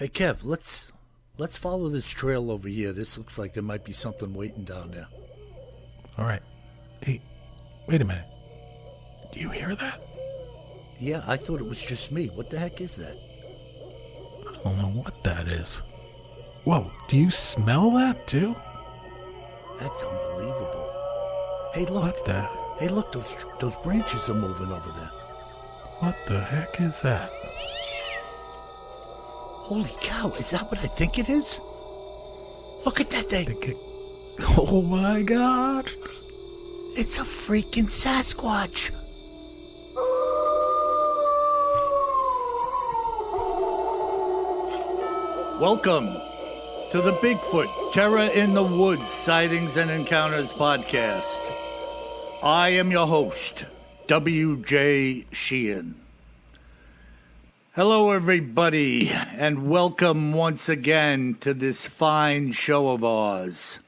Hey, Kev, let's follow this trail over here. This looks like there might be something waiting down there. All right. Hey, wait a minute. Do you hear that? Yeah, I thought it was just me. What the heck is that? I don't know what that is. Whoa, do you smell that too? That's unbelievable. Hey, look. What the? Hey, look, those branches are moving over there. What the heck is that? Holy cow, is that what I think it is? Look at that thing. Oh my God. It's a freaking Sasquatch. Welcome to the Bigfoot Terror in the Woods Sightings and Encounters podcast. I am your host, W.J. Sheehan. Hello, everybody, and welcome once again to this fine show of ours.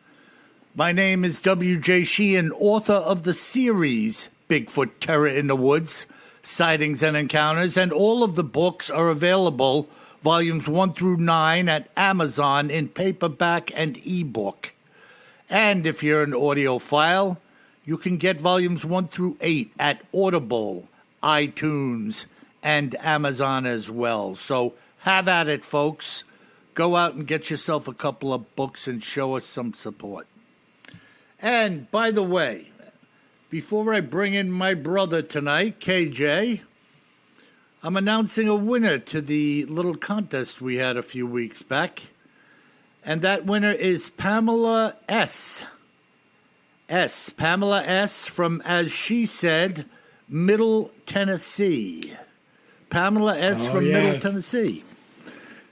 My name is W.J. Sheehan, author of the series Bigfoot Terror in the Woods Sightings and Encounters, and all of the books are available, volumes 1 through 9, at Amazon in paperback and ebook. And if you're an audiophile, you can get volumes 1 through 8 at Audible, iTunes, and Amazon as well. So have at it, folks. Go out and get yourself a couple of books and show us some support. And by the way, before I bring in my brother tonight, KJ, I'm announcing a winner to the little contest we had a few weeks back. And that winner is Pamela S. Pamela S. from, as she said, Middle Tennessee. Pamela S. from Middle Tennessee.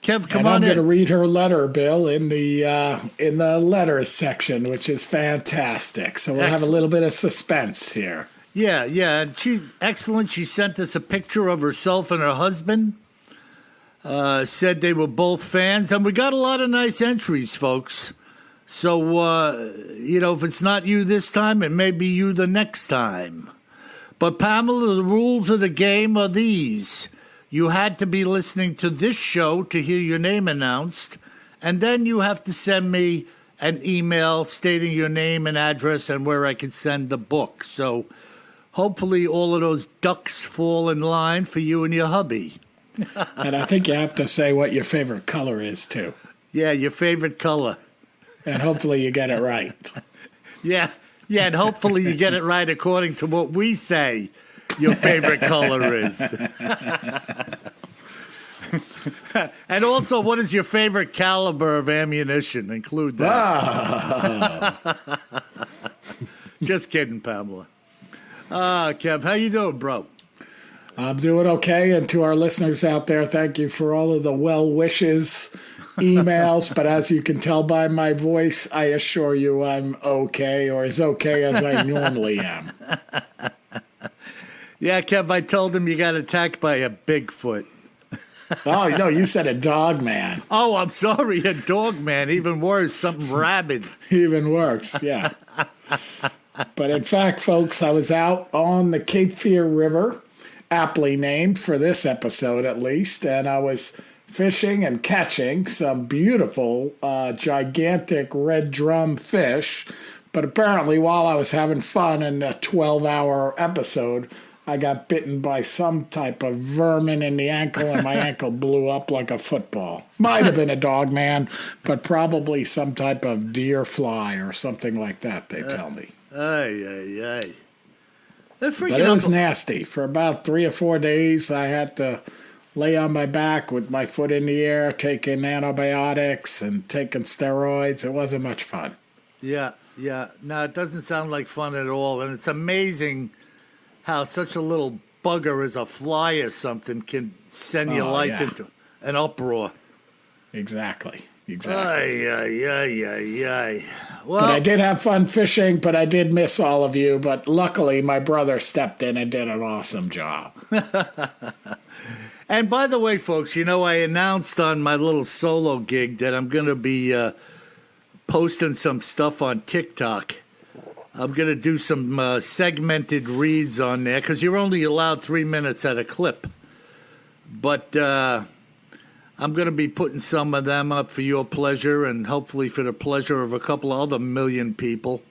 Kev, come on in. I'm going to read her letter, Bill, in the letters section, which is fantastic. So we'll have a little bit of suspense here. Yeah, and she's excellent. She sent us a picture of herself and her husband. Said they were both fans, and we got a lot of nice entries, folks. So, if it's not you this time, it may be you the next time. But Pamela, the rules of the game are these. You had to be listening to this show to hear your name announced, and then you have to send me an email stating your name and address and where I can send the book. So hopefully all of those ducks fall in line for you and your hubby. And I think you have to say what your favorite color is, too. Yeah, your favorite color. And hopefully you get it right. Yeah, and hopefully you get it right according to what we say your favorite color is. And also, what is your favorite caliber of ammunition? Include that. Oh. Just kidding, Pamela. Kev, how you doing, bro? I'm doing okay, and to our listeners out there, thank you for all of the well wishes, emails, but as you can tell by my voice, I assure you I'm okay, or as okay as I normally am. Yeah, Kev, I told him you got attacked by a Bigfoot. Oh, no, you said a dog man. Oh, I'm sorry, a dog man. Even worse, something rabid. Even worse, yeah. But in fact, folks, I was out on the Cape Fear River, aptly named for this episode at least, and I was fishing and catching some beautiful, gigantic red drum fish. But apparently, while I was having fun in a 12-hour episode, I got bitten by some type of vermin in the ankle, and my ankle blew up like a football. Might have been a dog man, but probably some type of deer fly or something like that, they tell me. Ay. But it was nasty. For about 3 or 4 days, I had to lay on my back with my foot in the air, taking antibiotics and taking steroids. It wasn't much fun. Yeah. No, it doesn't sound like fun at all. And it's amazing how such a little bugger as a fly or something can send your life into an uproar. Exactly. Ay. Well, but I did have fun fishing, but I did miss all of you. But luckily, my brother stepped in and did an awesome job. And by the way, folks, I announced on my little solo gig that I'm going to be posting some stuff on TikTok. I'm going to do some segmented reads on there because you're only allowed 3 minutes at a clip. But I'm going to be putting some of them up for your pleasure and hopefully for the pleasure of a couple of other million people.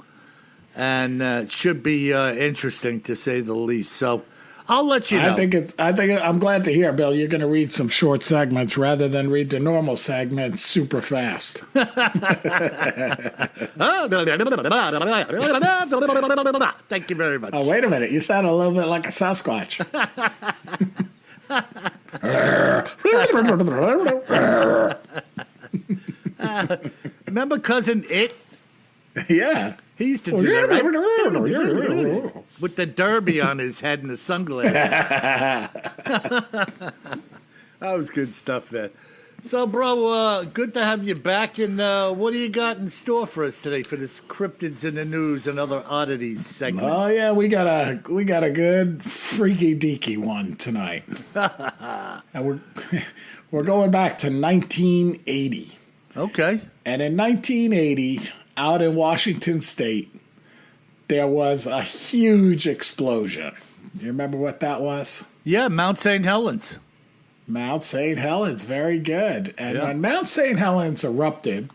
And it should be interesting, to say the least. So I'll let you know. I'm glad to hear, Bill, you're going to read some short segments rather than read the normal segments super fast. Thank you very much. Oh, wait a minute. You sound a little bit like a Sasquatch. Remember Cousin It? Yeah. He used to do that, right? With the derby on his head and the sunglasses. That was good stuff there. So, bro, good to have you back. And what do you got in store for us today for this cryptids in the news and other oddities segment? Oh yeah, we got a good freaky deaky one tonight. And we're going back to 1980. Okay. And in 1980, out in Washington State, there was a huge explosion. You remember what that was? Yeah, Mount St. Helens. Mount St. Helens, very good. And when Mount St. Helens erupted,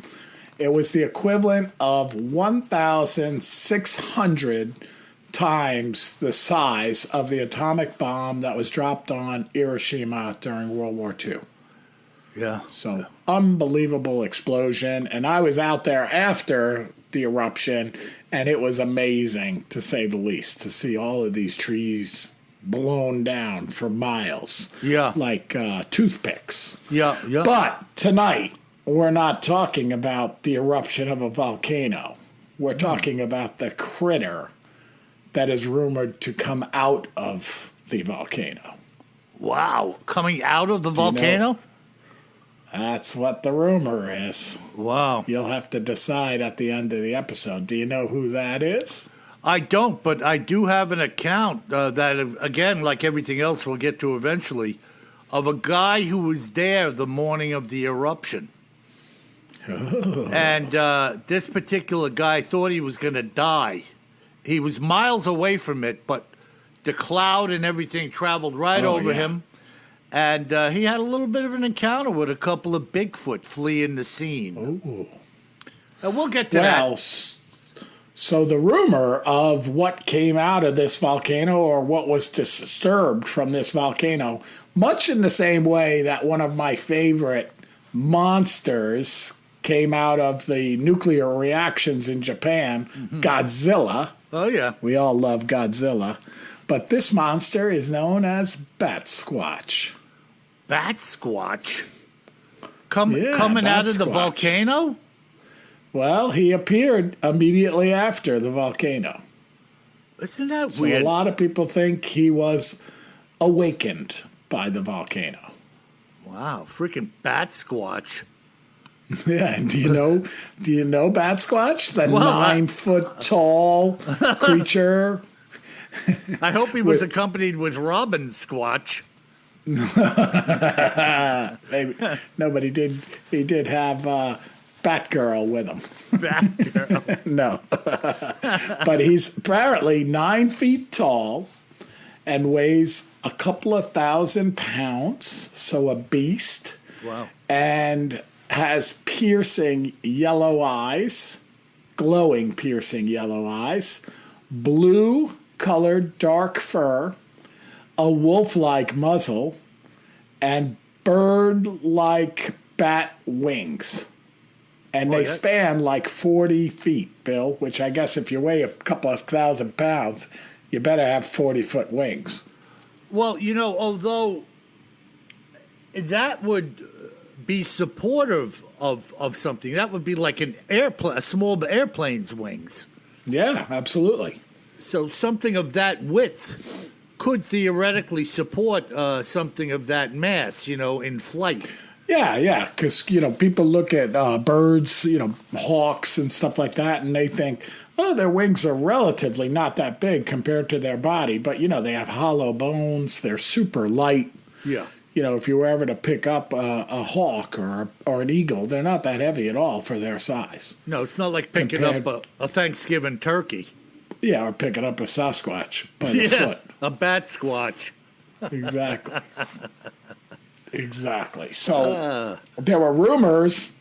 it was the equivalent of 1,600 times the size of the atomic bomb that was dropped on Hiroshima during World War II. Yeah. So, unbelievable explosion. And I was out there after the eruption, and it was amazing, to say the least, to see all of these trees blown down for miles. Yeah. Like toothpicks. Yeah. But tonight, we're not talking about the eruption of a volcano. We're talking about the critter that is rumored to come out of the volcano. Wow. Coming out of the volcano? That's what the rumor is. Wow. You'll have to decide at the end of the episode. Do you know who that is? I don't, but I do have an account that, again, like everything else we'll get to eventually, of a guy who was there the morning of the eruption. Oh. And this particular guy thought he was going to die. He was miles away from it, but the cloud and everything traveled right over him. And he had a little bit of an encounter with a couple of Bigfoot fleeing the scene. Oh. And we'll get to that. So the rumor of what came out of this volcano, or what was disturbed from this volcano, much in the same way that one of my favorite monsters came out of the nuclear reactions in Japan, Godzilla. Oh, yeah. We all love Godzilla. But this monster is known as Bat Squatch. Bat Squatch? Coming out of the volcano? Well, he appeared immediately after the volcano. Isn't that weird? So a lot of people think he was awakened by the volcano. Wow, freaking Bat Squatch. Yeah, and do you know Bat Squatch? The 9-foot tall creature. I hope he was accompanied with Robin Squatch. Maybe. No, but he did have Batgirl with him. Batgirl. No. But he's apparently 9 feet tall and weighs a couple of 1,000 pounds, so a beast. Wow. And has piercing yellow eyes, glowing piercing yellow eyes, blue-colored dark fur, a wolf-like muzzle, and bird-like bat wings. And they span like 40 feet, Bill, which I guess if you weigh a couple of 1,000 pounds, you better have 40-foot wings. Well, although that would be supportive of something, that would be like an airplane, a small airplane's wings. Yeah, absolutely. So something of that width could theoretically support something of that mass, in flight. Yeah, because, people look at birds, hawks and stuff like that, and they think, oh, their wings are relatively not that big compared to their body. But, they have hollow bones. They're super light. Yeah. If you were ever to pick up a hawk or an eagle, they're not that heavy at all for their size. No, it's not like picking up a Thanksgiving turkey. Yeah, or picking up a Sasquatch by the foot. A Bat Squatch. Exactly. Exactly. So there were rumors.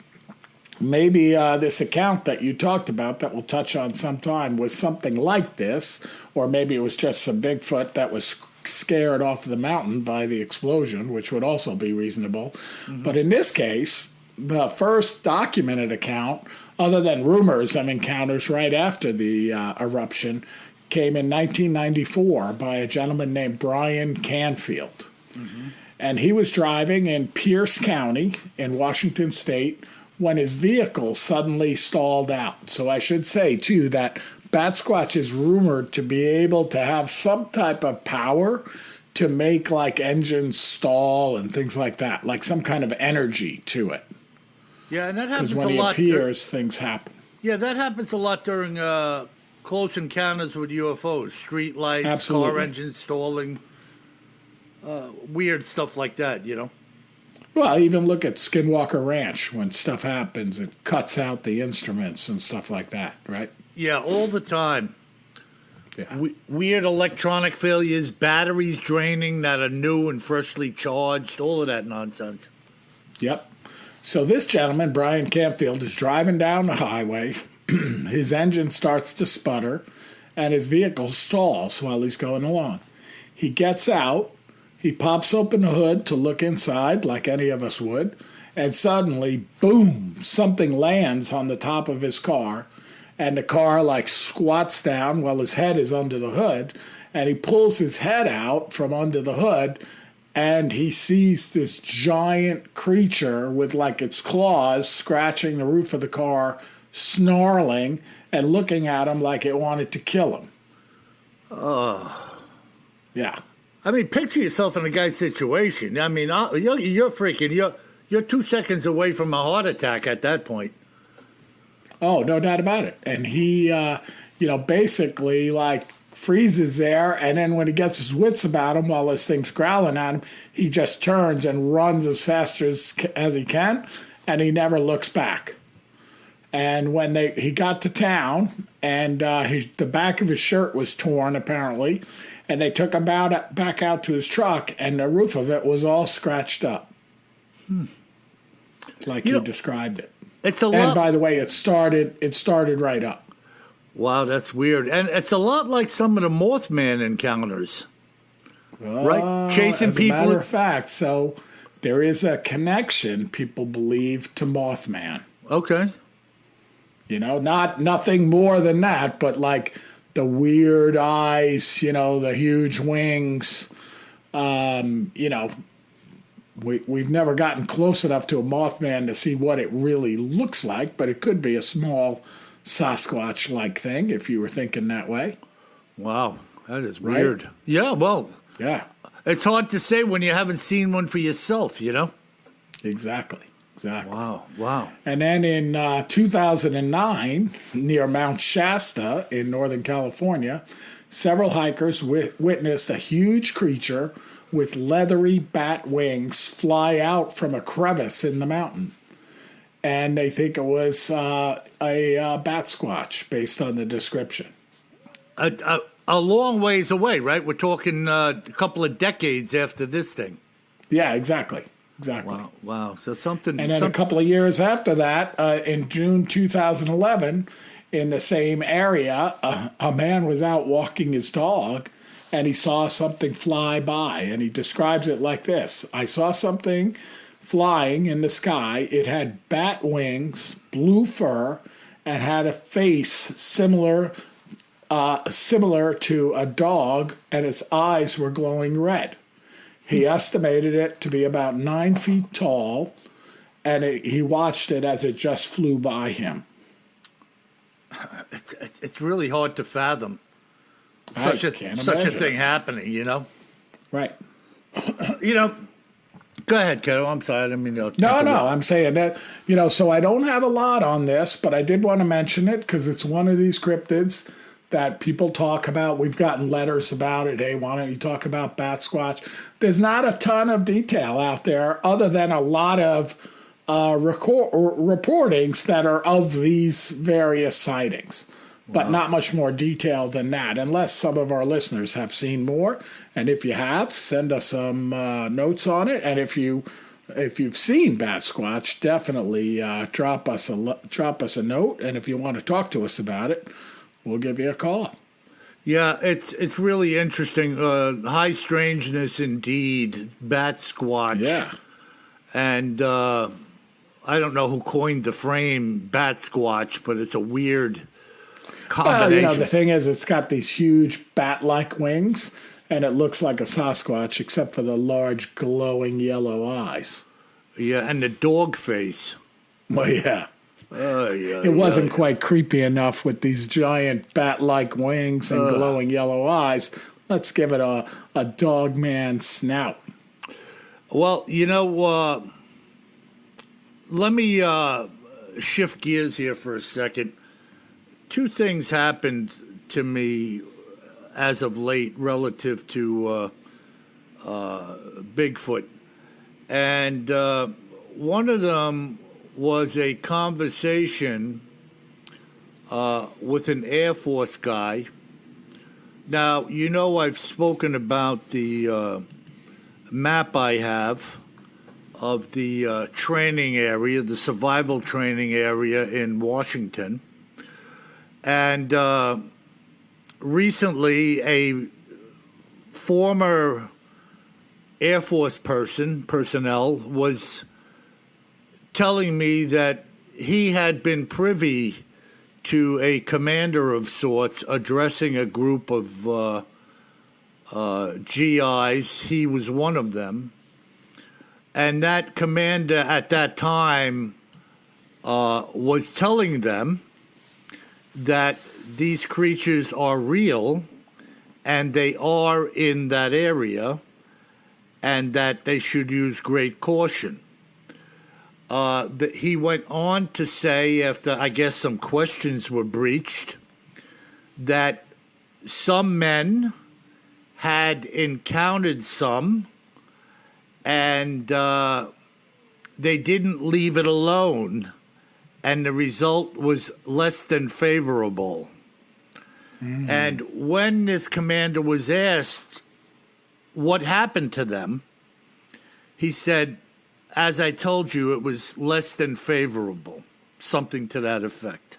Maybe this account that you talked about that we'll touch on sometime was something like this, or maybe it was just some Bigfoot that was scared off the mountain by the explosion, which would also be reasonable. Mm-hmm. But in this case, the first documented account, other than rumors of encounters right after the eruption, came in 1994 by a gentleman named Brian Canfield. Mm-hmm. And he was driving in Pierce County in Washington State when his vehicle suddenly stalled out. So I should say, too, that Batsquatch is rumored to be able to have some type of power to make, like, engines stall and things like that, like some kind of energy to it. Yeah, and that happens a lot. Because when he appears, things happen. Yeah, that happens a lot during close encounters with UFOs, street lights, Absolutely. Car engines stalling, weird stuff like that, you know? Well, even look at Skinwalker Ranch when stuff happens. It cuts out the instruments and stuff like that, right? Yeah, all the time. Yeah. Weird electronic failures, batteries draining that are new and freshly charged, all of that nonsense. Yep. So this gentleman, Brian Canfield, is driving down the highway. His engine starts to sputter, and his vehicle stalls while he's going along. He gets out. He pops open the hood to look inside like any of us would, and suddenly, boom, something lands on the top of his car, and the car like squats down while his head is under the hood, and he pulls his head out from under the hood, and he sees this giant creature with like its claws scratching the roof of the car, snarling and looking at him like it wanted to kill him. Yeah. I mean, picture yourself in a guy's situation. I mean, you're freaking, you're 2 seconds away from a heart attack at that point. Oh, no doubt about it. And he, basically like freezes there. And then when he gets his wits about him while this thing's growling at him, he just turns and runs as fast as he can. And he never looks back. And when he got to town, and the back of his shirt was torn, apparently, and they took him back out to his truck, and the roof of it was all scratched up, like he described it. It's a lot. And by the way, it started right up. Wow, that's weird, and it's a lot like some of the Mothman encounters, right? Chasing as people. As a matter of fact, so there is a connection, people believe, to Mothman. Okay. Nothing more than that, but like the weird eyes, the huge wings. We've never gotten close enough to a Mothman to see what it really looks like, but it could be a small Sasquatch-like thing if you were thinking that way. Wow, that is weird. Right? Yeah, well, yeah, it's hard to say when you haven't seen one for yourself, Exactly. Wow. And then in 2009, near Mount Shasta in Northern California, several hikers witnessed a huge creature with leathery bat wings fly out from a crevice in the mountain. And they think it was a Bat Squatch based on the description. A long ways away, right? We're talking a couple of decades after this thing. Yeah, exactly. Wow. So something. And then a couple of years after that, in June 2011, in the same area, a man was out walking his dog, and he saw something fly by, and he describes it like this: "I saw something flying in the sky. It had bat wings, blue fur, and had a face similar to a dog, and its eyes were glowing red." He estimated it to be about 9 feet tall, and he watched it as it just flew by him. It's really hard to fathom such a thing happening, Right. Go ahead, Keto. I'm sorry. I didn't mean to. No. I'm saying that, so I don't have a lot on this, but I did want to mention it because it's one of these cryptids that people talk about. We've gotten letters about it. Hey, why don't you talk about Bat Squatch? There's not a ton of detail out there other than a lot of reportings that are of these various sightings. but not much more detail than that, unless some of our listeners have seen more. And if you have, send us some notes on it. And if you've seen Bat Squatch, definitely drop us a note. And if you want to talk to us about it, we'll give you a call. Yeah, it's really interesting. High strangeness indeed, Bat Squatch. Yeah. And I don't know who coined the frame Bat Squatch, but it's a weird combination. Well, the thing is, it's got these huge bat-like wings, and it looks like a Sasquatch, except for the large, glowing yellow eyes. Yeah, and the dog face. Well, yeah. It wasn't quite creepy enough with these giant bat-like wings and glowing yellow eyes. Let's give it a dog man snout. Well, let me shift gears here for a second. Two things happened to me as of late relative to Bigfoot. And one of them was a conversation with an Air Force guy. Now, I've spoken about the map I have of the training area, the survival training area in Washington. And recently, a former Air Force personnel was telling me that he had been privy to a commander of sorts addressing a group of GIs. He was one of them. And that commander at that time was telling them that these creatures are real and they are in that area and that they should use great caution. He went on to say, after I guess some questions were breached, that some men had encountered some and they didn't leave it alone, and the result was less than favorable. Mm. And when this commander was asked what happened to them, he said, as I told you, it was less than favorable, something to that effect.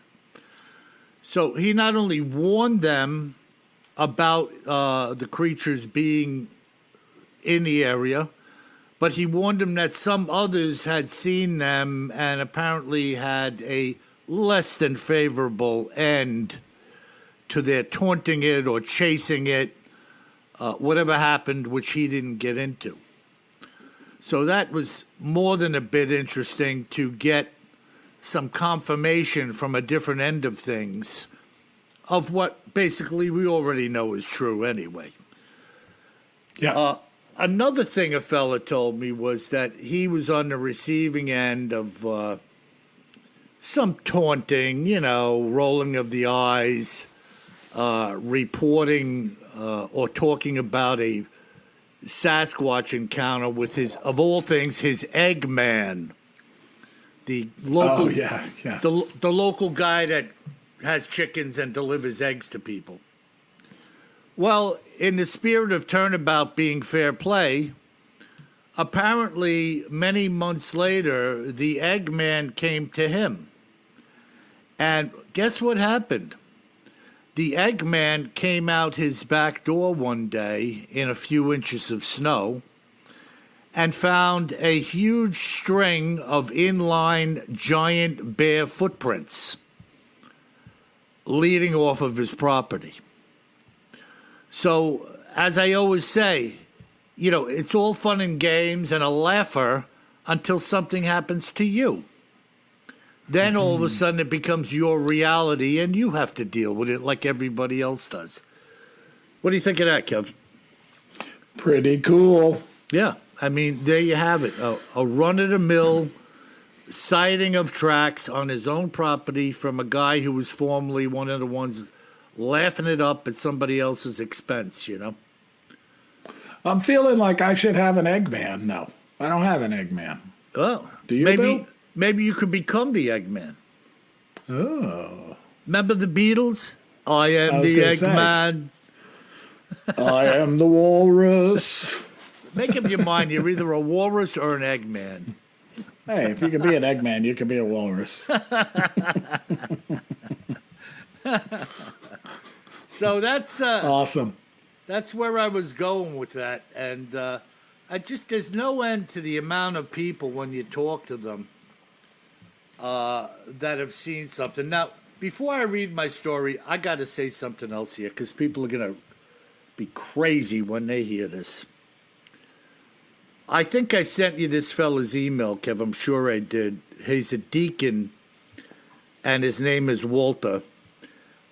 So he not only warned them about the creatures being in the area, but he warned them that some others had seen them and apparently had a less than favorable end to their taunting it or chasing it, whatever happened, which he didn't get into. So that was more than a bit interesting to get some confirmation from a different end of things of what basically we already know is true anyway. Yeah. Another thing a fella told me was that he was on the receiving end of some taunting, rolling of the eyes, reporting or talking about a Sasquatch encounter with of all things, his Eggman, the local, the local guy that has chickens and delivers eggs to people. Well, in the spirit of turnabout being fair play, apparently many months later, the Eggman came to him. And guess what happened? The Eggman came out his back door one day in a few inches of snow and found a huge string of inline giant bear footprints leading off of his property. So, as I always say, it's all fun and games and a laugher until something happens to you. Then all of a sudden it becomes your reality and you have to deal with it like everybody else does. What do you think of that, Kev? Pretty cool. Yeah. I mean, there you have it. A run-of-the-mill sighting of tracks on his own property from a guy who was formerly one of the ones laughing it up at somebody else's expense, I'm feeling like I should have an Eggman. No, I don't have an Eggman. Oh. Do you, Bill? Maybe you could become the Eggman. Oh. Remember the Beatles? I am the Eggman. I am the walrus. Make up your mind. You're either a walrus or an Eggman. Hey, if you can be an Eggman, you can be a walrus. So that's awesome. That's where I was going with that, and there's no end to the amount of people when you talk to them that have seen something. Now, before I read my story, I got to say something else here because people are going to be crazy when they hear this. I think I sent you this fella's email, Kev. I'm sure I did. He's a deacon, and his name is Walter.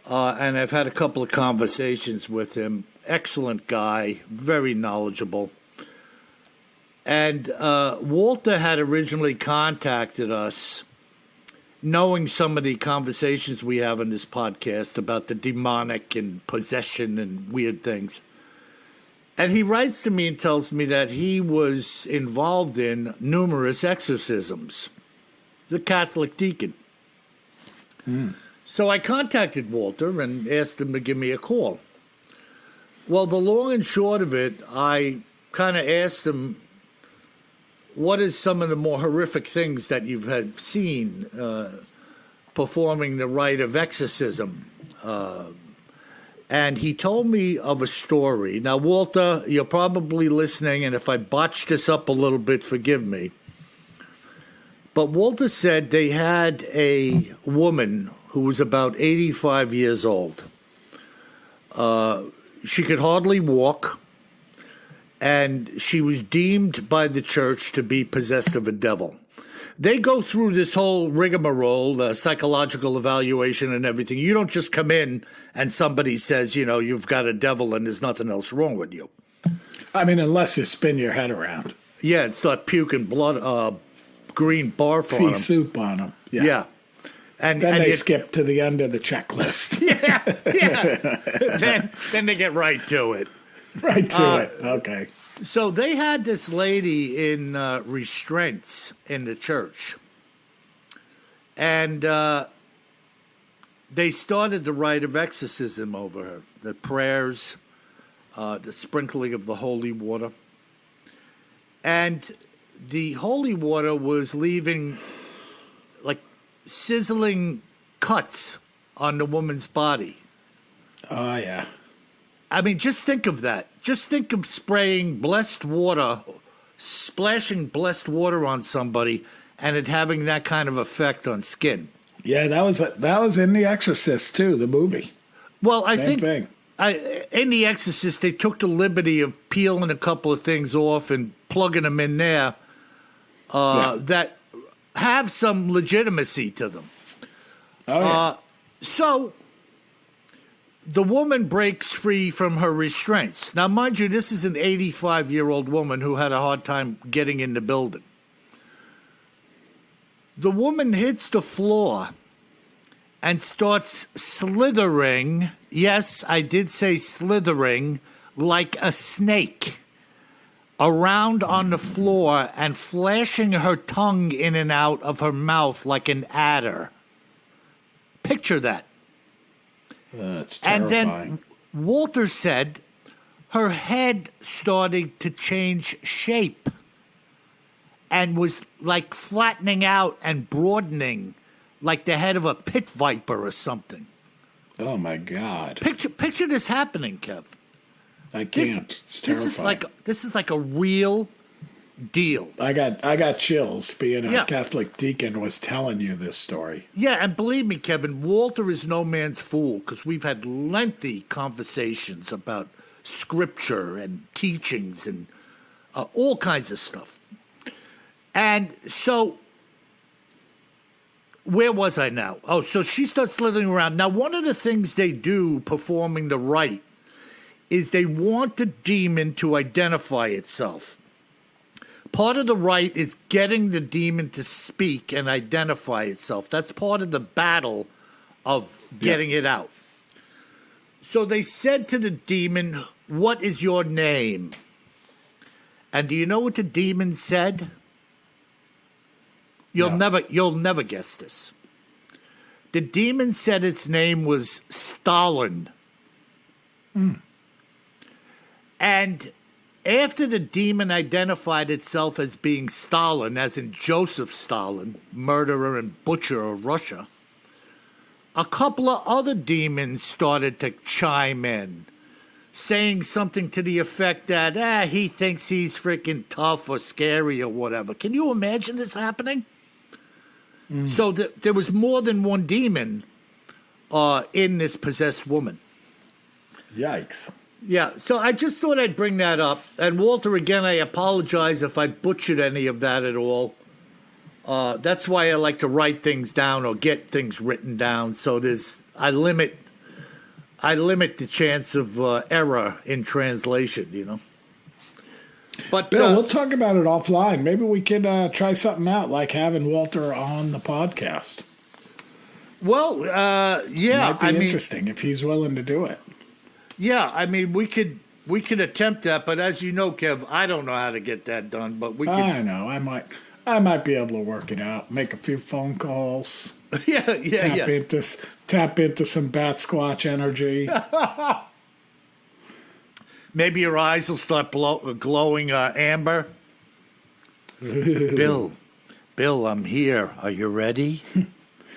And I've had a couple of conversations with him. Excellent guy, very knowledgeable. And Walter had originally contacted us, knowing some of the conversations we have in this podcast about the demonic and possession and weird things. And he writes to me and tells me that he was involved in numerous exorcisms. He's a Catholic deacon. So I contacted Walter and asked him to give me a call. Well, the long and short of it, I kind of asked him, what is some of the more horrific things that you've had seen performing the rite of exorcism? And he told me of a story. Now, Walter, you're probably listening, and if I botched this up a little bit, forgive me. But Walter said they had a woman who was about 85 years old. She could hardly walk, and she was deemed by the church to be possessed of a devil. They go through this whole rigmarole, the psychological evaluation and everything. You don't just come in and somebody says, you've got a devil and there's nothing else wrong with you. I mean, unless you spin your head around. Yeah, and start puking blood, green barf on Pea them. soup on them. Yeah. And then they skip to the end of the checklist. yeah. Then they get right to it. Right to it. Okay. So they had this lady in restraints in the church. And they started the rite of exorcism over her. The prayers, the sprinkling of the holy water. And the holy water was leaving like sizzling cuts on the woman's body. Oh, yeah. I mean, just think of that. Just think of spraying blessed water, splashing blessed water on somebody, and it having that kind of effect on skin. Yeah, that was in The Exorcist too, the movie. Well, I Same think thing. In The Exorcist, they took the liberty of peeling a couple of things off and plugging them in there that have some legitimacy to them. Oh, yeah. So the woman breaks free from her restraints. Now, mind you, this is an 85-year-old woman who had a hard time getting in the building. The woman hits the floor and starts slithering. Yes, I did say slithering, like a snake, around on the floor and flashing her tongue in and out of her mouth like an adder. Picture that. That's terrifying. And then Walter said her head started to change shape and was like flattening out and broadening like the head of a pit viper or something. Oh, my God. Picture this happening, Kev. I can't. It's terrifying. This is like a real deal. I got chills being a Catholic deacon was telling you this story. Yeah, and believe me, Kevin, Walter is no man's fool because we've had lengthy conversations about scripture and teachings and all kinds of stuff. And so, where was I now? Oh, so she starts slithering around. Now, one of the things they do performing the rite is they want the demon to identify itself. Part of the rite is getting the demon to speak and identify itself. That's part of the battle of getting it out. So they said to the demon, "What is your name?" And do you know what the demon said? You'll never guess this. The demon said its name was Stalin. And after the demon identified itself as being Stalin, as in Joseph Stalin, murderer and butcher of Russia, a couple of other demons started to chime in, saying something to the effect that, he thinks he's freaking tough or scary or whatever. Can you imagine this happening? So there was more than one demon in this possessed woman. Yikes. Yeah, so I just thought I'd bring that up. And Walter, again, I apologize if I butchered any of that at all. That's why I like to write things down or get things written down. So I limit the chance of error in translation, you know. But Bill, we'll talk about it offline. Maybe we could try something out, like having Walter on the podcast. Well, yeah, Might be interesting if he's willing to do it. Yeah, I mean, we could attempt that, but as you know, Kev, I don't know how to get that done. But we. I know. I might be able to work it out. Make a few phone calls. Tap into some Bat Squatch energy. Maybe your eyes will start glowing amber. Bill, I'm here. Are you ready?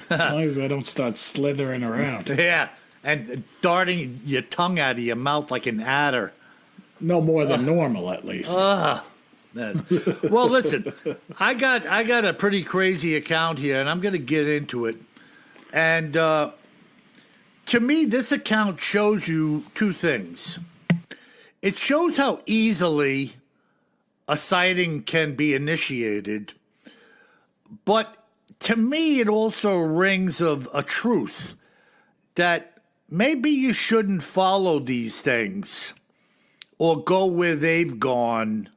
As long as I don't start slithering around. Yeah, and darting your tongue out of your mouth like an adder. No more than normal, at least. Well, listen, I got a pretty crazy account here, and I'm going to get into it. And to me, this account shows you two things. It shows how easily a sighting can be initiated, but to me, it also rings of a truth that maybe you shouldn't follow these things or go where they've gone,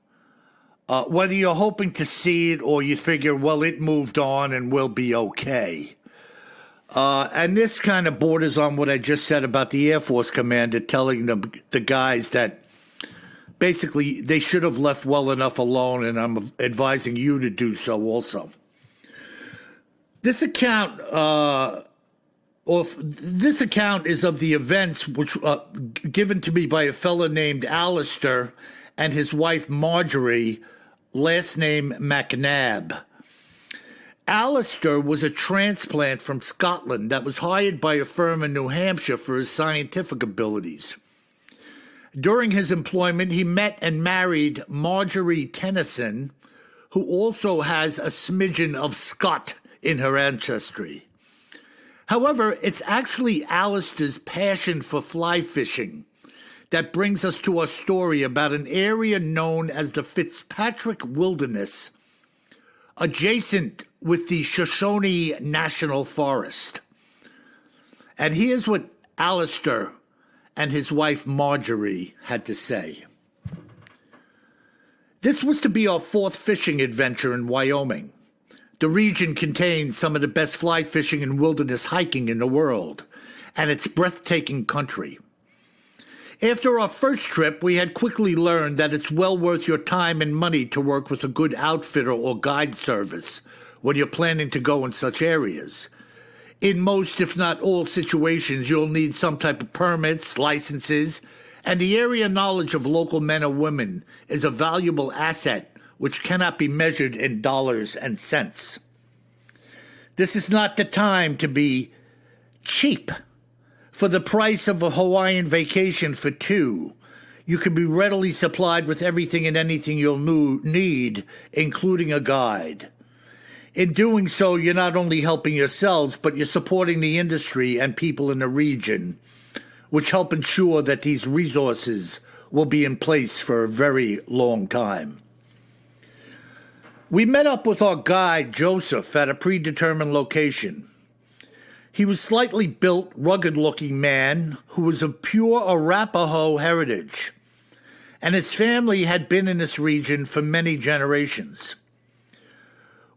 whether you're hoping to see it or you figure, well, it moved on and we'll be okay. And this kind of borders on what I just said about the Air Force commander telling the guys that basically they should have left well enough alone, and I'm advising you to do so also. This account is of the events which given to me by a fellow named Alistair and his wife Marjorie, last name McNabb. Alistair was a transplant from Scotland that was hired by a firm in New Hampshire for his scientific abilities. During his employment, he met and married Marjorie Tennyson, who also has a smidgen of Scot in her ancestry. However, it's actually Alistair's passion for fly fishing that brings us to our story about an area known as the Fitzpatrick Wilderness, adjacent with the Shoshone National Forest. And here's what Alistair and his wife Marjorie had to say. This was to be our fourth fishing adventure in Wyoming. The region contains some of the best fly fishing and wilderness hiking in the world, and it's breathtaking country. After our first trip, we had quickly learned that it's well worth your time and money to work with a good outfitter or guide service when you're planning to go in such areas. In most, if not all situations, you'll need some type of permits, licenses, and the area knowledge of local men or women is a valuable asset which cannot be measured in dollars and cents. This is not the time to be cheap. For the price of a Hawaiian vacation for two, you can be readily supplied with everything and anything you'll need, including a guide. In doing so, you're not only helping yourselves, but you're supporting the industry and people in the region, which help ensure that these resources will be in place for a very long time. We met up with our guide, Joseph, at a predetermined location. He was slightly built, rugged-looking man who was of pure Arapaho heritage, and his family had been in this region for many generations.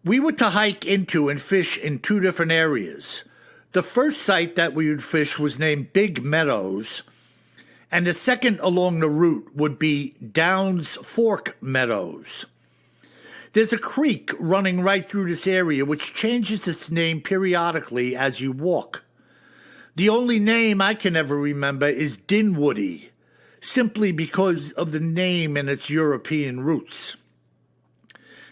We were to hike into and fish in two different areas. The first site that we would fish was named Big Meadows, and the second along the route would be Downs Fork Meadows. There's a creek running right through this area which changes its name periodically as you walk. The only name I can ever remember is Dinwoody, simply because of the name and its European roots.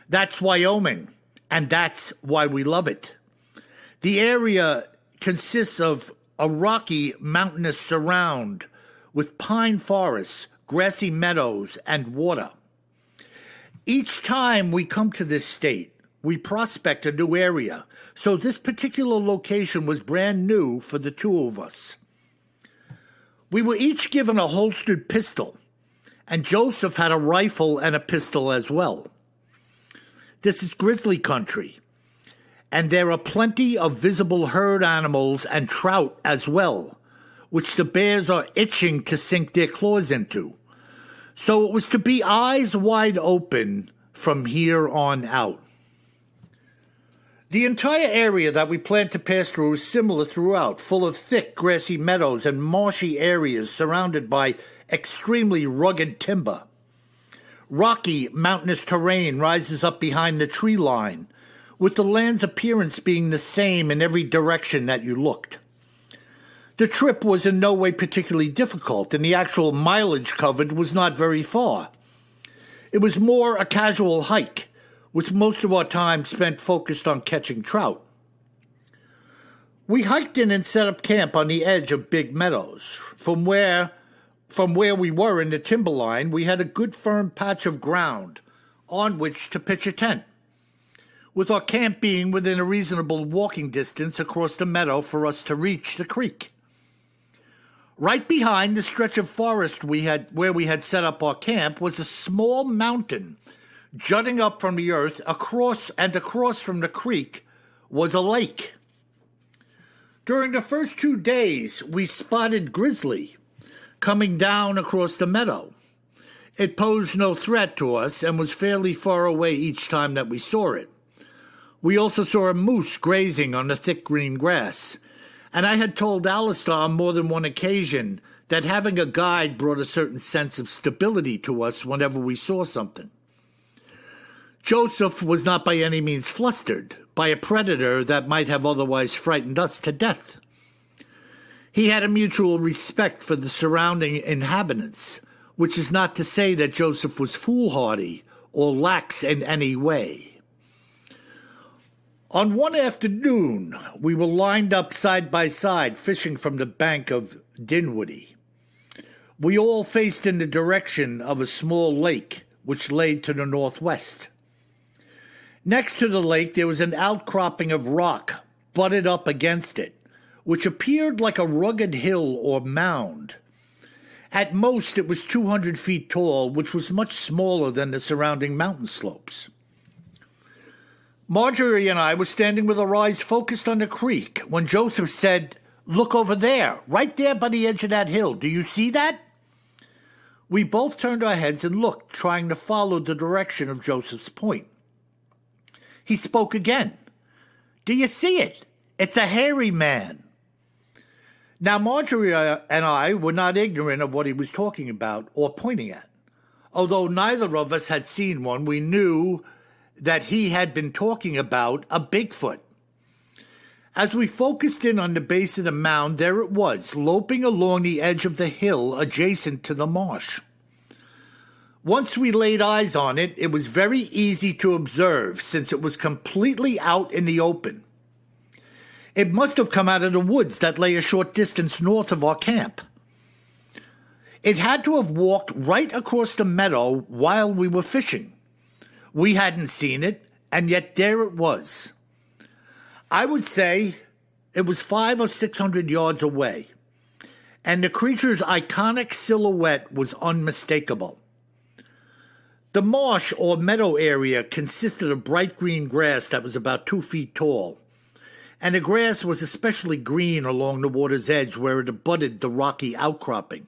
That's Wyoming, and that's why we love it. The area consists of a rocky, mountainous surround with pine forests, grassy meadows, and water. Each time we come to this state, we prospect a new area, so this particular location was brand new for the two of us. We were each given a holstered pistol, and Joseph had a rifle and a pistol as well. This is grizzly country, and there are plenty of visible herd animals and trout as well, which the bears are itching to sink their claws into. So it was to be eyes wide open from here on out. The entire area that we planned to pass through is similar throughout, full of thick grassy meadows and marshy areas surrounded by extremely rugged timber. Rocky, mountainous terrain rises up behind the tree line, with the land's appearance being the same in every direction that you looked. The trip was in no way particularly difficult, and the actual mileage covered was not very far. It was more a casual hike, with most of our time spent focused on catching trout. We hiked in and set up camp on the edge of big meadows. From where we were in the timberline, we had a good firm patch of ground on which to pitch a tent, with our camp being within a reasonable walking distance across the meadow for us to reach the creek. Right behind the stretch of forest where we had set up our camp was a small mountain jutting up from the earth. Across from the creek was a lake. During the first 2 days, we spotted grizzly coming down across the meadow. It posed no threat to us and was fairly far away each time that we saw it. We also saw a moose grazing on the thick green grass, and I had told Alistair on more than one occasion that having a guide brought a certain sense of stability to us whenever we saw something. Joseph was not by any means flustered by a predator that might have otherwise frightened us to death. He had a mutual respect for the surrounding inhabitants, which is not to say that Joseph was foolhardy or lax in any way. On one afternoon, we were lined up side by side fishing from the bank of Dinwoody. We all faced in the direction of a small lake which lay to the northwest. Next to the lake there was an outcropping of rock butted up against it, which appeared like a rugged hill or mound. At most it was 200 feet tall, which was much smaller than the surrounding mountain slopes. Marjorie and I were standing with our eyes focused on the creek when Joseph said, "Look over there, right there by the edge of that hill. Do you see that?" We both turned our heads and looked, trying to follow the direction of Joseph's point. He spoke again. "Do you see it? It's a hairy man." Now, Marjorie and I were not ignorant of what he was talking about or pointing at. Although neither of us had seen one, we knew that he had been talking about a Bigfoot. As we focused in on the base of the mound, there it was, loping along the edge of the hill adjacent to the marsh. Once we laid eyes on it, it was very easy to observe since it was completely out in the open. It must have come out of the woods that lay a short distance north of our camp. It had to have walked right across the meadow while we were fishing. We hadn't seen it, and yet there it was. I would say it was 500 or 600 yards away, and the creature's iconic silhouette was unmistakable. The marsh or meadow area consisted of bright green grass that was about 2 feet tall, and the grass was especially green along the water's edge where it abutted the rocky outcropping.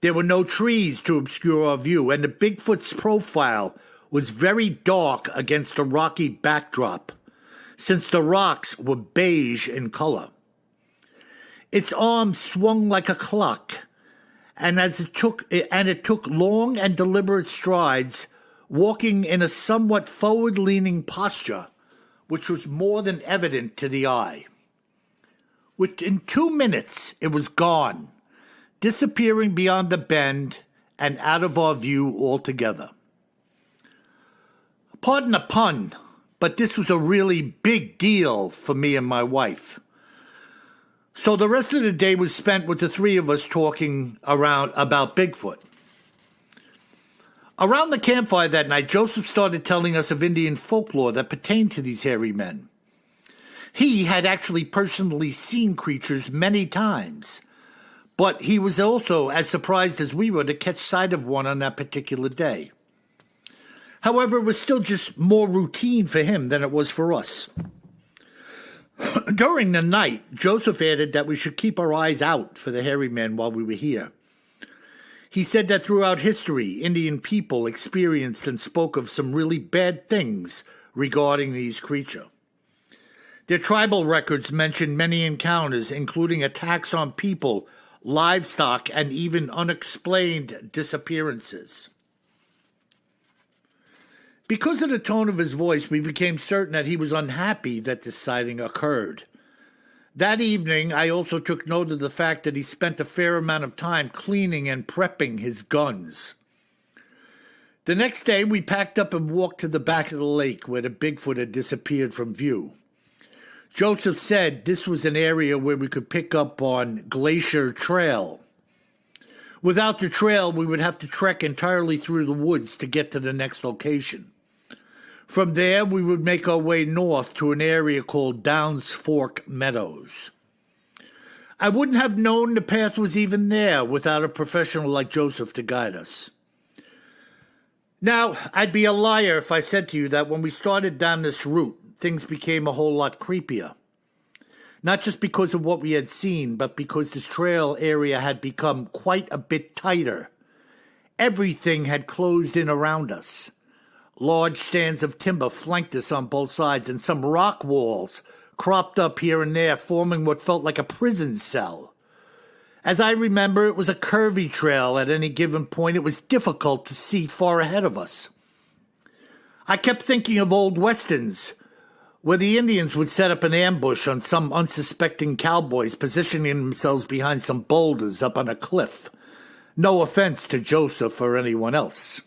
There were no trees to obscure our view, and the Bigfoot's profile was very dark against the rocky backdrop, since the rocks were beige in color. Its arms swung like a clock, and it took long and deliberate strides walking in a somewhat forward-leaning posture, which was more than evident to the eye. Within 2 minutes, it was gone, disappearing beyond the bend and out of our view altogether. Pardon the pun, but this was a really big deal for me and my wife. So the rest of the day was spent with the three of us talking around about Bigfoot. Around the campfire that night, Joseph started telling us of Indian folklore that pertained to these hairy men. He had actually personally seen creatures many times, but he was also as surprised as we were to catch sight of one on that particular day. However, it was still just more routine for him than it was for us. During the night, Joseph added that we should keep our eyes out for the hairy men while we were here. He said that throughout history, Indian people experienced and spoke of some really bad things regarding these creatures. Their tribal records mention many encounters, including attacks on people, livestock, and even unexplained disappearances. Because of the tone of his voice, we became certain that he was unhappy that this sighting occurred. That evening, I also took note of the fact that he spent a fair amount of time cleaning and prepping his guns. The next day, we packed up and walked to the back of the lake where the Bigfoot had disappeared from view. Joseph said this was an area where we could pick up on Glacier Trail. Without the trail, we would have to trek entirely through the woods to get to the next location. From there, we would make our way north to an area called Downs Fork Meadows. I wouldn't have known the path was even there without a professional like Joseph to guide us. Now, I'd be a liar if I said to you that when we started down this route, things became a whole lot creepier. Not just because of what we had seen, but because this trail area had become quite a bit tighter. Everything had closed in around us. Large stands of timber flanked us on both sides, and some rock walls cropped up here and there, forming what felt like a prison cell. As I remember, it was a curvy trail. At any given point, it was difficult to see far ahead of us. I kept thinking of old westerns, where the Indians would set up an ambush on some unsuspecting cowboys, positioning themselves behind some boulders up on a cliff. No offense to Joseph or anyone else.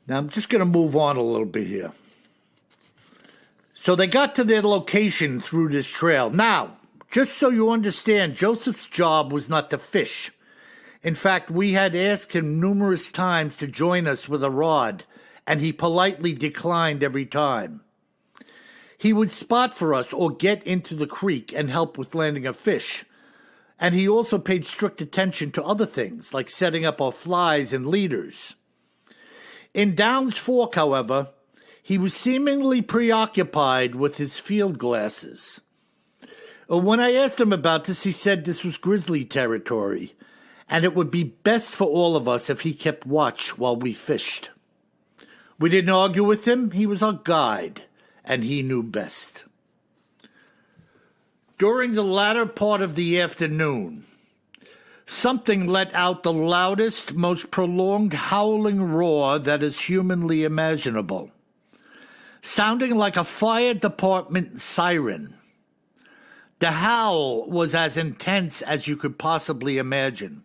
Now, I'm just going to move on a little bit here. So they got to their location through this trail. Now, just so you understand, Joseph's job was not to fish. In fact, we had asked him numerous times to join us with a rod, and he politely declined every time. He would spot for us or get into the creek and help with landing a fish. And he also paid strict attention to other things, like setting up our flies and leaders. In Downs Fork, however, he was seemingly preoccupied with his field glasses. When I asked him about this, he said this was grizzly territory, and it would be best for all of us if he kept watch while we fished. We didn't argue with him. He was our guide, and he knew best. During the latter part of the afternoon, something let out the loudest, most prolonged howling roar that is humanly imaginable, sounding like a fire department siren. The howl was as intense as you could possibly imagine,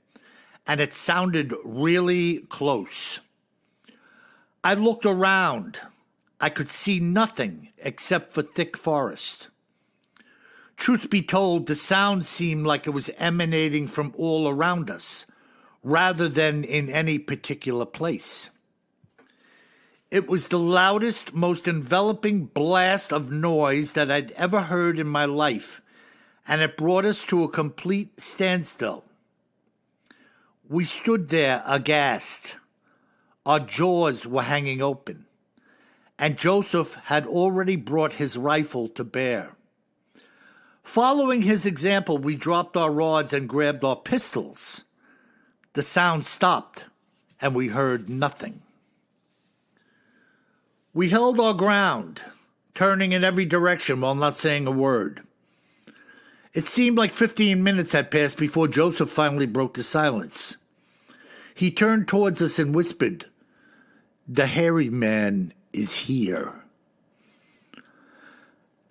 and it sounded really close. I looked around. I could see nothing except for thick forest. Truth be told, the sound seemed like it was emanating from all around us, rather than in any particular place. It was the loudest, most enveloping blast of noise that I'd ever heard in my life, and it brought us to a complete standstill. We stood there aghast. Our jaws were hanging open, and Joseph had already brought his rifle to bear. Following his example, we dropped our rods and grabbed our pistols. The sound stopped, and we heard nothing. We held our ground, turning in every direction while not saying a word. It seemed like 15 minutes had passed before Joseph finally broke the silence. He turned towards us and whispered, "The hairy man is here."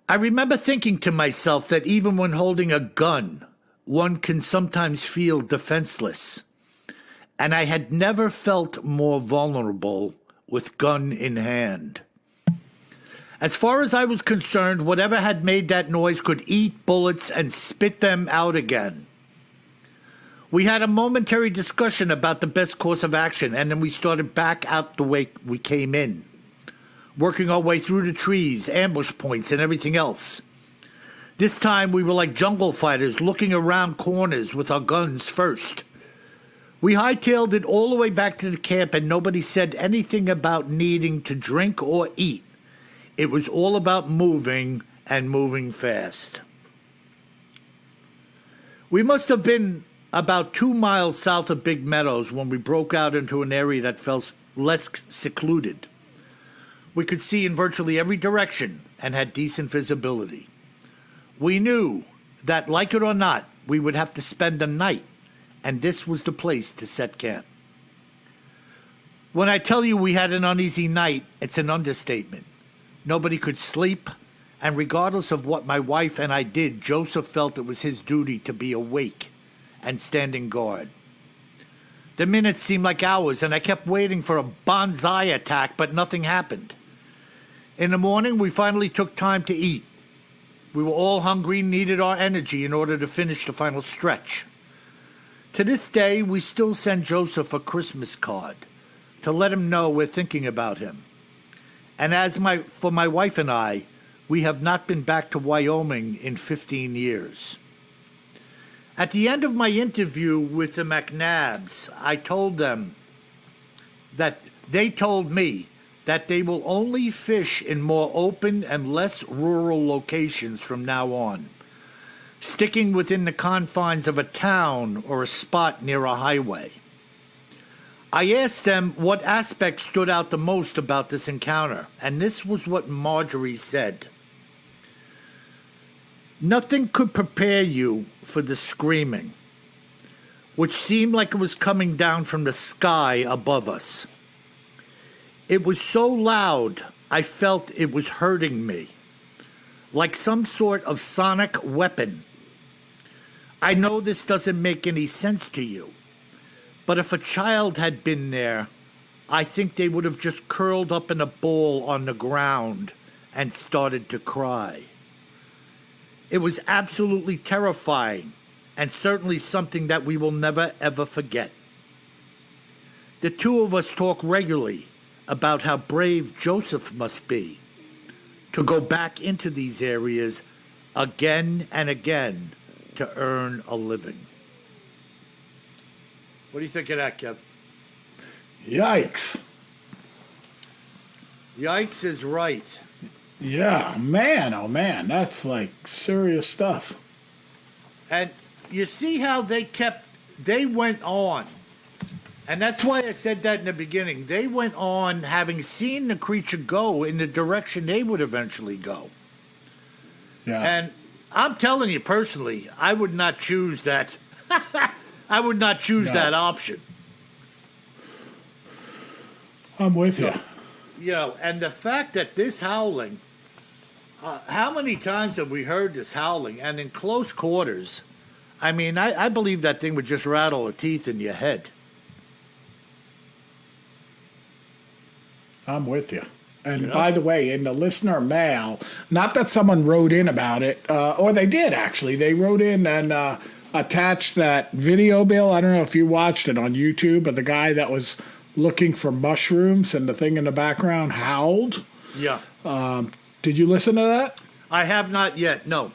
I remember thinking to myself that even when holding a gun, one can sometimes feel defenseless. And I had never felt more vulnerable with gun in hand. As far as I was concerned, whatever had made that noise could eat bullets and spit them out again. We had a momentary discussion about the best course of action, and then we started back out the way we came in, working our way through the trees, ambush points, and everything else. This time we were like jungle fighters looking around corners with our guns first. We hightailed it all the way back to the camp, and nobody said anything about needing to drink or eat. It was all about moving, and moving fast. We must have been about 2 miles south of Big Meadows when we broke out into an area that felt less secluded. We could see in virtually every direction and had decent visibility. We knew that, like it or not, we would have to spend a night, and this was the place to set camp. When I tell you we had an uneasy night, it's an understatement. Nobody could sleep, and regardless of what my wife and I did, Joseph felt it was his duty to be awake and standing guard. The minutes seemed like hours, and I kept waiting for a bonsai attack, but nothing happened. In the morning, we finally took time to eat. We were all hungry and needed our energy in order to finish the final stretch. To this day, we still send Joseph a Christmas card to let him know we're thinking about him. And for my wife and I, we have not been back to Wyoming in 15 years. At the end of my interview with the McNabs, I told them that they told me that they will only fish in more open and less rural locations from now on, sticking within the confines of a town or a spot near a highway. I asked them what aspect stood out the most about this encounter, and this was what Marjorie said. Nothing could prepare you for the screaming, which seemed like it was coming down from the sky above us. It was so loud, I felt it was hurting me, like some sort of sonic weapon. I know this doesn't make any sense to you, but if a child had been there, I think they would have just curled up in a ball on the ground and started to cry. It was absolutely terrifying, and certainly something that we will never ever forget. The two of us talk regularly about how brave Joseph must be to go back into these areas again and again to earn a living. What do you think of that, Kev? Yikes. Yikes is right. Yeah, man, oh man, that's like serious stuff. And you see how they went on. And that's why I said that in the beginning. They went on having seen the creature go in the direction they would eventually go. Yeah. And I'm telling you personally, I would not choose that. I would not choose that option. I'm with you. You know, and the fact that this howling, how many times have we heard this howling? And in close quarters, I mean, I believe that thing would just rattle the teeth in your head. I'm with you. And by the way, in the listener mail, not that someone wrote in about it, or they did actually. They wrote in and attached that video, Bill. I don't know if you watched it on YouTube, but the guy that was looking for mushrooms and the thing in the background howled. Yeah. Did you listen to that? I have not yet, no.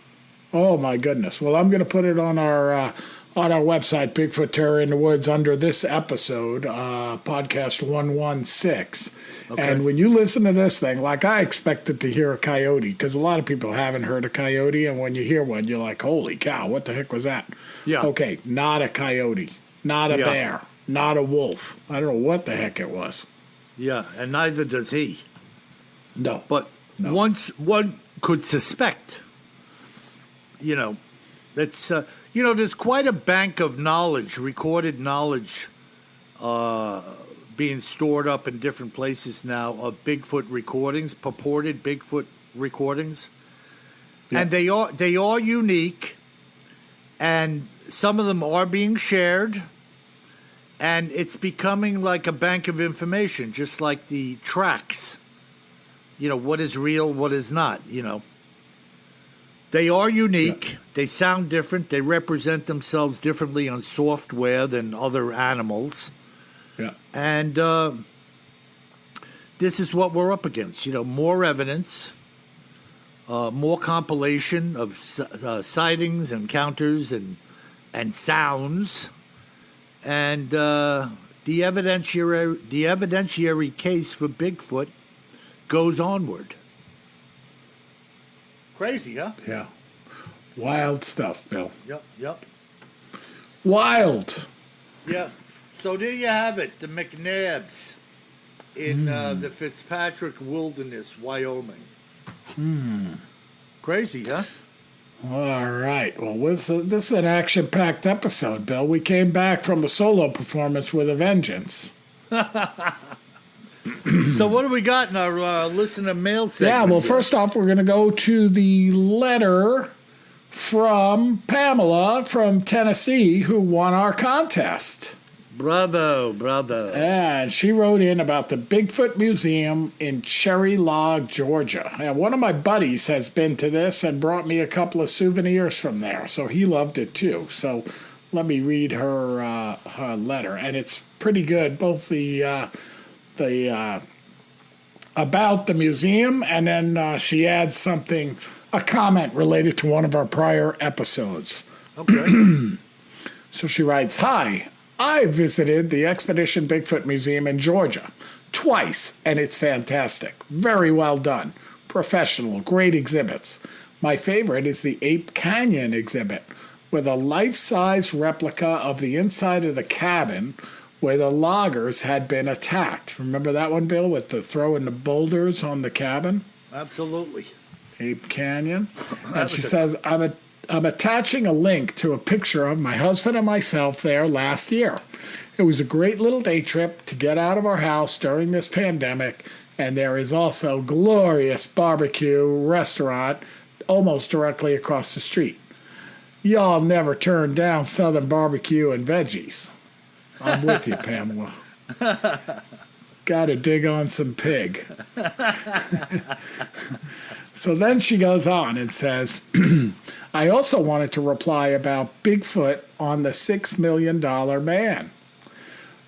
Oh, my goodness. Well, I'm going to put it on our website, Bigfoot Terror in the Woods, under this episode, podcast 116. Okay. And when you listen to this thing, like I expected to hear a coyote, because a lot of people haven't heard a coyote, and when you hear one, you're like, holy cow, what the heck was that? Yeah. Okay, not a coyote, not a bear, not a wolf. I don't know what the heck it was. Yeah, and neither does he. No. But once one could suspect, you know, that's... there's quite a bank of knowledge, recorded knowledge, being stored up in different places now of Bigfoot recordings, purported Bigfoot recordings. Yes. And they are unique, and some of them are being shared, and it's becoming like a bank of information, just like the tracks. What is real, what is not, They are unique. Yeah. They sound different. They represent themselves differently on software than other animals. Yeah. And this is what we're up against. More evidence, more compilation of sightings, encounters, and sounds, and the evidentiary case for Bigfoot goes onward. Crazy, huh? Yeah. Wild stuff, Bill. Yep. Wild. Yeah. So there you have it, the McNabbs in the Fitzpatrick Wilderness, Wyoming. Crazy, huh? All right. Well, this is an action-packed episode, Bill. We came back from a solo performance with a vengeance. So what do we got in our listener mail segment? Yeah, well, first off, we're going to go to the letter from Pamela from Tennessee, who won our contest. Bravo. And she wrote in about the Bigfoot Museum in Cherry Log, Georgia. And one of my buddies has been to this and brought me a couple of souvenirs from there, so he loved it too. So let me read her letter, and it's pretty good, both the about the museum, and then she adds a comment related to one of our prior episodes. Okay. So she writes, "Hi, I visited the Expedition Bigfoot Museum in Georgia twice, and it's fantastic. Very well done. Professional, great exhibits. My favorite is the Ape Canyon exhibit, with a life-size replica of the inside of the cabin where the loggers had been attacked." Remember that one, Bill, with the throwing the boulders on the cabin? Absolutely. Ape Canyon. And she says, I'm attaching a link to a picture of my husband and myself there last year. It was a great little day trip to get out of our house during this pandemic, and there is also glorious barbecue restaurant almost directly across the street. Y'all never turn down Southern barbecue and veggies. I'm with you, Pamela. Got to dig on some pig. So then she goes on and says, I also wanted to reply about Bigfoot on the $6 Million Man.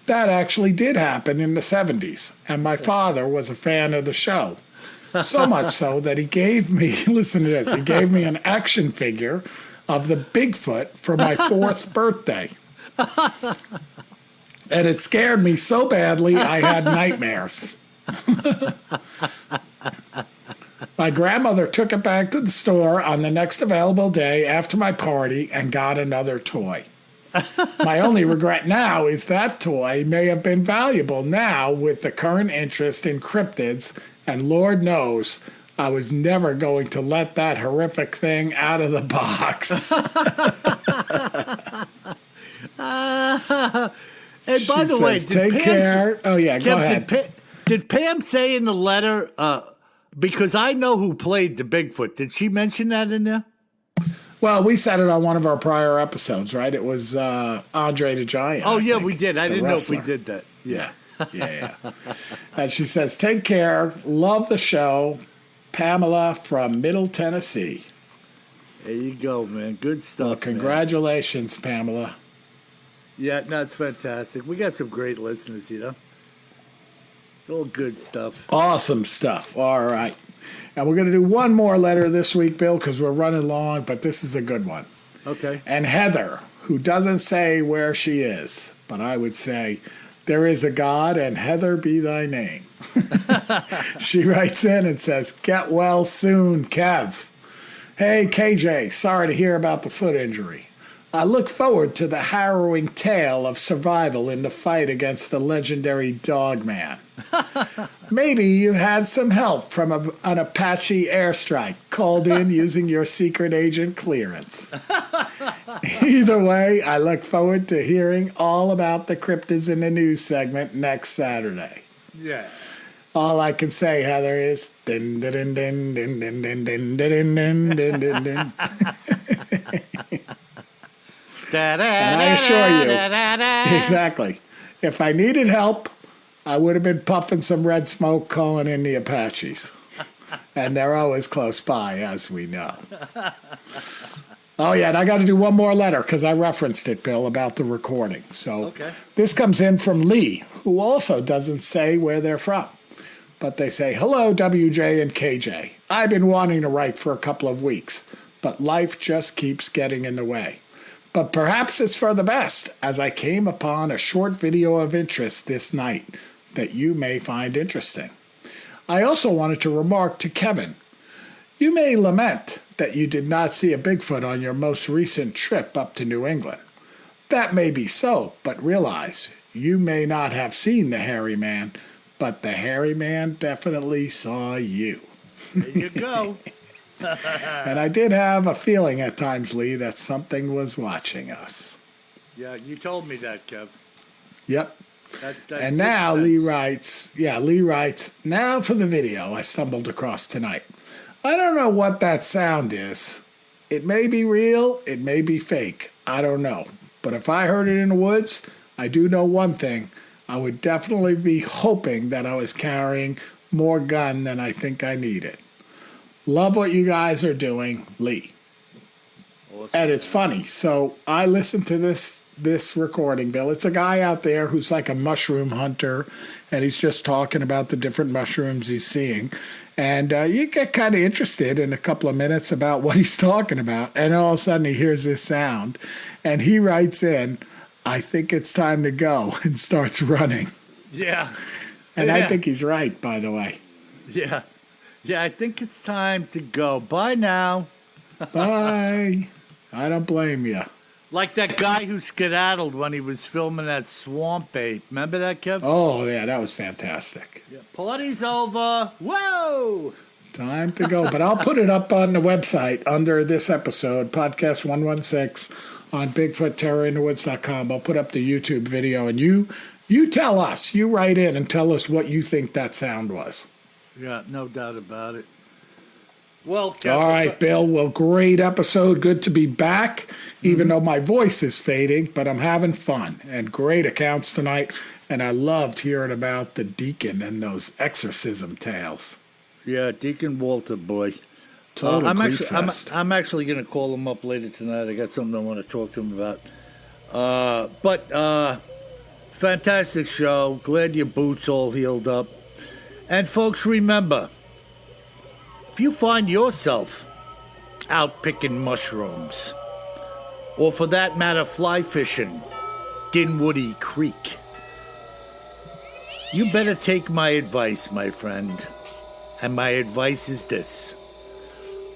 That actually did happen in the 70s, and my father was a fan of the show. So much so that he gave me, listen to this, he gave me an action figure of the Bigfoot for my 4th birthday. And it scared me so badly I had nightmares. My grandmother took it back to the store on the next available day after my party and got another toy. My only regret now is that toy may have been valuable now with the current interest in cryptids, and Lord knows I was never going to let that horrific thing out of the box. And by the way, take care. Oh, yeah, go ahead. Did Pam say in the letter, because I know who played the Bigfoot, did she mention that in there? Well, we said it on one of our prior episodes, right? It was Andre the Giant. Oh, yeah, we did. I didn't know if we did that. Yeah. And she says, take care. Love the show. Pamela from Middle Tennessee. There you go, man. Good stuff. Well, congratulations, man. Pamela. Yeah, no, it's fantastic. We got some great listeners, you know. It's all good stuff. Awesome stuff. All right. And we're going to do one more letter this week, Bill, because we're running long, but this is a good one. Okay. And Heather, who doesn't say where she is, but I would say, there is a God, and Heather be thy name. She writes in and says, get well soon, Kev. Hey, KJ, sorry to hear about the foot injury. I look forward to the harrowing tale of survival in the fight against the legendary Dogman. Maybe you had some help from an Apache airstrike called in using your secret agent clearance. Either way, I look forward to hearing all about the cryptids in the news segment next Saturday. Yeah. All I can say, Heather, is din din din din din din din din din din din din. And I assure you, exactly. If I needed help, I would have been puffing some red smoke calling in the Apaches. And they're always close by, as we know. Oh, yeah, and I got to do one more letter because I referenced it, Bill, about the recording. So This comes in from Lee, who also doesn't say where they're from. But they say, hello, WJ and KJ. I've been wanting to write for a couple of weeks, but life just keeps getting in the way. But perhaps it's for the best, as I came upon a short video of interest this night that you may find interesting. I also wanted to remark to Kevin, you may lament that you did not see a Bigfoot on your most recent trip up to New England. That may be so, but realize you may not have seen the hairy man, but the hairy man definitely saw you. There you go. And I did have a feeling at times, Lee, that something was watching us. Yeah, you told me that, Kev. Yep. That's and now Lee writes, now for the video I stumbled across tonight. I don't know what that sound is. It may be real, it may be fake. I don't know. But if I heard it in the woods, I do know one thing. I would definitely be hoping that I was carrying more gun than I think I needed. Love what you guys are doing, Lee. Awesome. And it's funny. So I listened to this recording, Bill. It's a guy out there who's like a mushroom hunter, and he's just talking about the different mushrooms he's seeing. And you get kind of interested in a couple of minutes about what he's talking about. And all of a sudden he hears this sound, and he writes in, I think it's time to go, and starts running. Yeah. And I think he's right, by the way. Yeah. Yeah, I think it's time to go. Bye now. Bye. I don't blame you. Like that guy who skedaddled when he was filming that swamp ape. Remember that, Kev? Oh, yeah, that was fantastic. Yeah. Party's over. Whoa! Time to go. But I'll put it up on the website under this episode, Podcast 116, on BigfootTerrorInTheWoods.com. I'll put up the YouTube video, and you tell us. You write in and tell us what you think that sound was. Yeah, no doubt about it. Well, Kev, all right, Bill. Well, great episode. Good to be back, even though my voice is fading, but I'm having fun. And great accounts tonight. And I loved hearing about the Deacon and those exorcism tales. Yeah, Deacon Walter, boy. Total I'm actually going to call him up later tonight. I got something I want to talk to him about. But fantastic show. Glad your boots all healed up. And folks, remember, if you find yourself out picking mushrooms, or for that matter, fly fishing, Dinwoody Creek, you better take my advice, my friend. And my advice is this: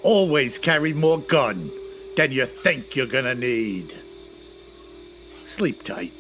always carry more gun than you think you're gonna need. Sleep tight.